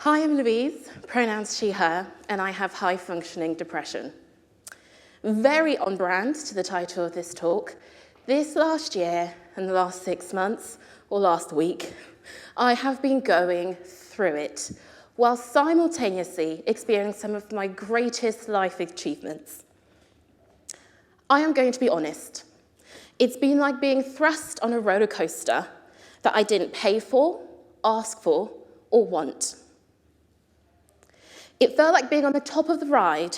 Hi, I'm Louise, pronouns she, her, and I have high-functioning depression. Very on brand to the title of this talk, this last year and the last 6 months, or last week, I have been going through it, while simultaneously experiencing some of my greatest life achievements. I am going to be honest. It's been like being thrust on a roller coaster that I didn't pay for, ask for, or want. It felt like being on the top of the ride,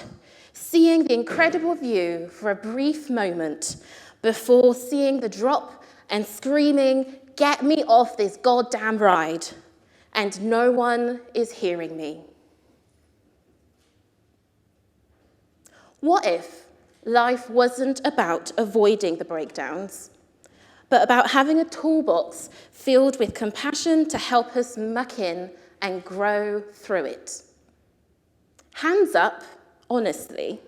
seeing the incredible view for a brief moment before seeing the drop and screaming, "Get me off this goddamn ride," and no one is hearing me. What if life wasn't about avoiding the breakdowns, but about having a toolbox filled with compassion to help us muck in and grow through it? Hands up, honestly.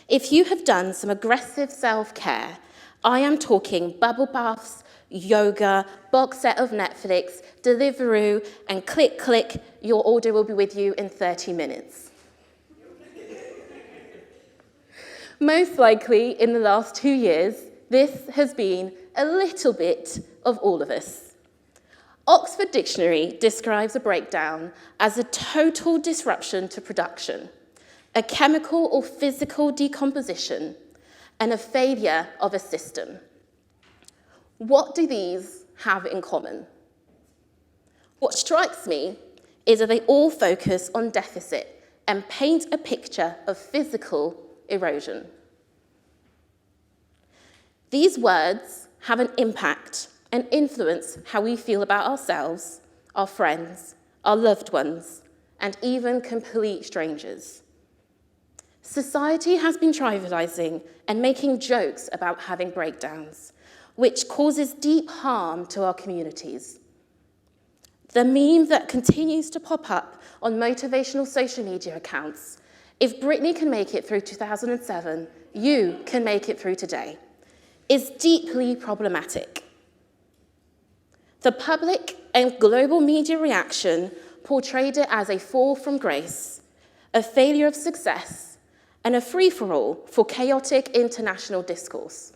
If you have done some aggressive self-care, I am talking bubble baths, yoga, box set of Netflix, Deliveroo, and click, click, your order will be with you in 30 minutes. Most likely, in the last 2 years, this has been a little bit of all of us. Oxford Dictionary describes a breakdown as a total disruption to production, a chemical or physical decomposition, and a failure of a system. What do these have in common? What strikes me is that they all focus on deficit and paint a picture of physical erosion. These words have an impact and influence how we feel about ourselves, our friends, our loved ones, and even complete strangers. Society has been trivializing and making jokes about having breakdowns, which causes deep harm to our communities. The meme that continues to pop up on motivational social media accounts, "If Britney can make it through 2007, you can make it through today," is deeply problematic. The public and global media reaction portrayed it as a fall from grace, a failure of success, and a free-for-all for chaotic international discourse.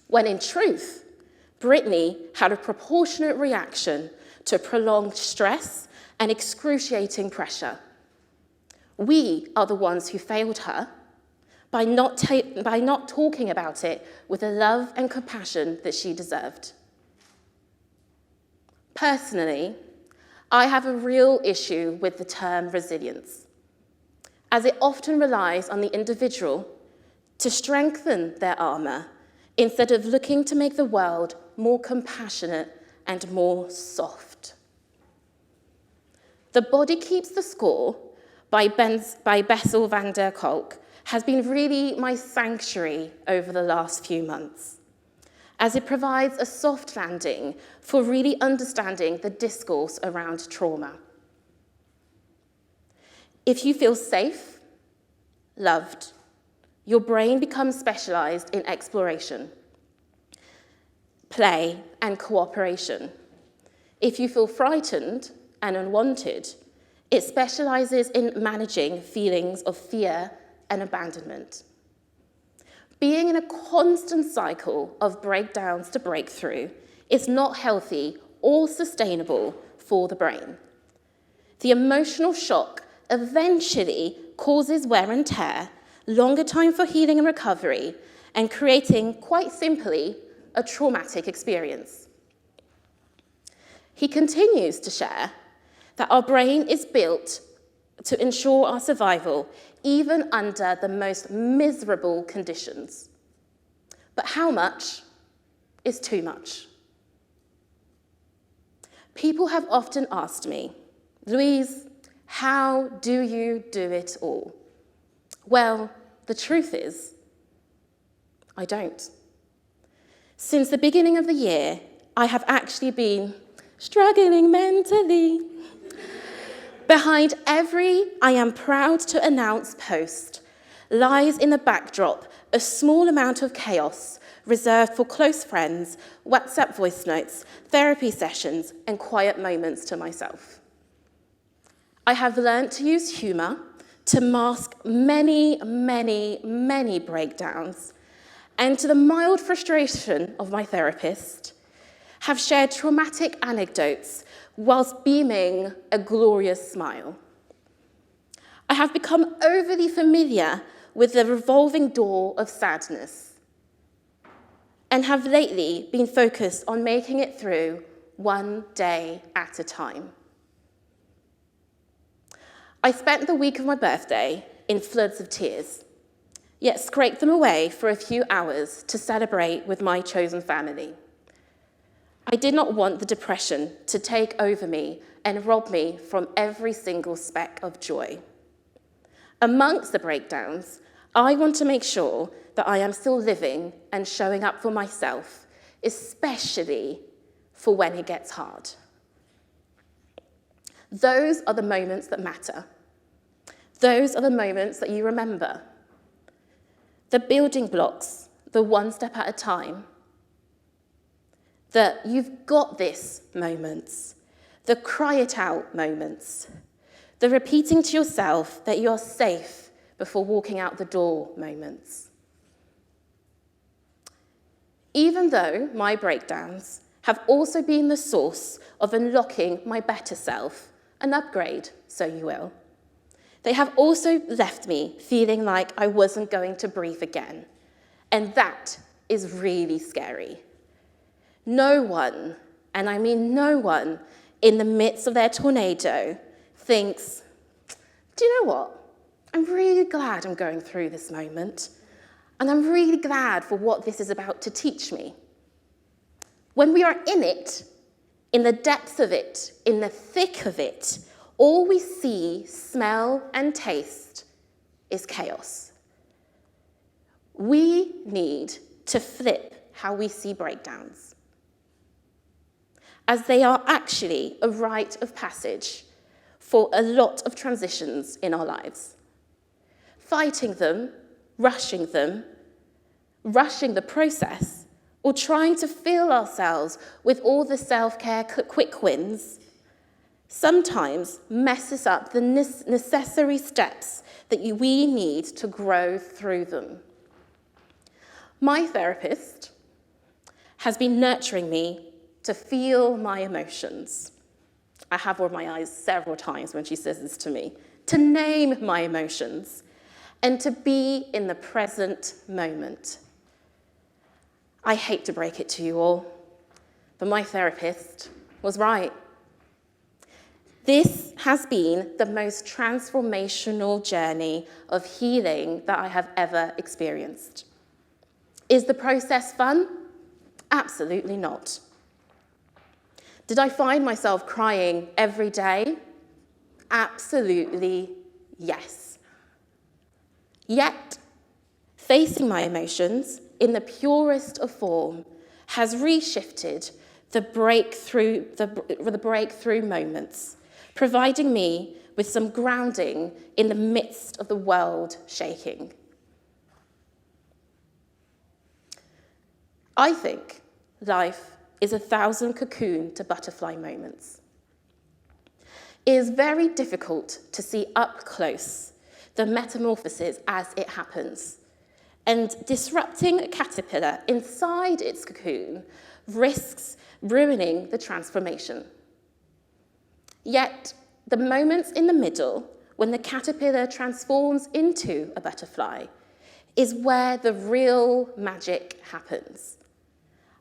When in truth, Britney had a proportionate reaction to prolonged stress and excruciating pressure. We are the ones who failed her by not talking about it with the love and compassion that she deserved. Personally, I have a real issue with the term resilience, as it often relies on the individual to strengthen their armor instead of looking to make the world more compassionate and more soft. The Body Keeps the Score by Bessel van der Kolk has been really my sanctuary over the last few months, as it provides a soft landing for really understanding the discourse around trauma. If you feel safe, loved, your brain becomes specialized in exploration, play, and cooperation. If you feel frightened and unwanted, it specializes in managing feelings of fear and abandonment. Being in a constant cycle of breakdowns to breakthrough is not healthy or sustainable for the brain. The emotional shock eventually causes wear and tear, longer time for healing and recovery, and creating, quite simply, a traumatic experience. He continues to share that our brain is built to ensure our survival, even under the most miserable conditions. But how much is too much? People have often asked me, "Louise, how do you do it all?" Well, the truth is, I don't. Since the beginning of the year, I have actually been struggling mentally. Behind every "I am proud to announce" post lies in the backdrop a small amount of chaos reserved for close friends, WhatsApp voice notes, therapy sessions, and quiet moments to myself. I have learned to use humour to mask many, many, many breakdowns, and to the mild frustration of my therapist, have shared traumatic anecdotes whilst beaming a glorious smile. I have become overly familiar with the revolving door of sadness, and have lately been focused on making it through one day at a time. I spent the week of my birthday in floods of tears, yet scraped them away for a few hours to celebrate with my chosen family. I did not want the depression to take over me and rob me from every single speck of joy. Amongst the breakdowns, I want to make sure that I am still living and showing up for myself, especially for when it gets hard. Those are the moments that matter. Those are the moments that you remember. The building blocks, the one step at a time. The you've got this moments. The cry it out moments. The repeating to yourself that you're safe before walking out the door moments. Even though my breakdowns have also been the source of unlocking my better self, an upgrade, so you will, they have also left me feeling like I wasn't going to breathe again. And that is really scary. No one, and I mean no one, in the midst of their tornado thinks, do you know what? I'm really glad I'm going through this moment. And I'm really glad for what this is about to teach me. When we are in it, in the depths of it, in the thick of it, all we see, smell, and taste is chaos. We need to flip how we see breakdowns, as they are actually a rite of passage for a lot of transitions in our lives. Fighting them, rushing the process, or trying to fill ourselves with all the self-care quick wins, sometimes messes up the necessary steps that we need to grow through them. My therapist has been nurturing me to feel my emotions. I have rolled my eyes several times when she says this to me. To name my emotions and to be in the present moment. I hate to break it to you all, but my therapist was right. This has been the most transformational journey of healing that I have ever experienced. Is the process fun? Absolutely not. Did I find myself crying every day? Absolutely yes. Yet, facing my emotions in the purest of form has reshifted the breakthrough moments, providing me with some grounding in the midst of the world shaking. I think life is 1,000 cocoon to butterfly moments. It is very difficult to see up close the metamorphosis as it happens, and disrupting a caterpillar inside its cocoon risks ruining the transformation. Yet, the moments in the middle, when the caterpillar transforms into a butterfly, is where the real magic happens.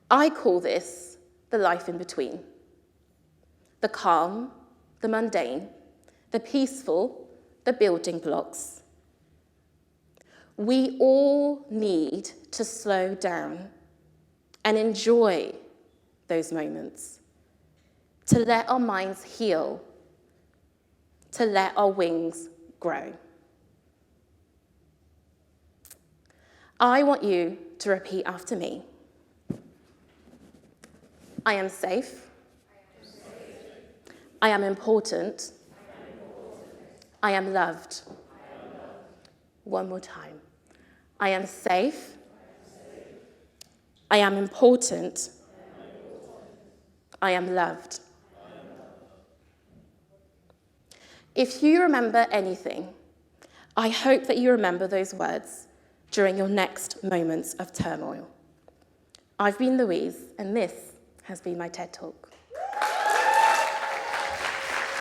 I call this the life in between. The calm, the mundane, the peaceful, the building blocks. We all need to slow down and enjoy those moments, to let our minds heal, to let our wings grow. I want you to repeat after me. I am safe. I am important. I am loved. One more time. I am safe. I am important. I am loved. If you remember anything, I hope that you remember those words during your next moments of turmoil. I've been Louise, and this has been my TED Talk.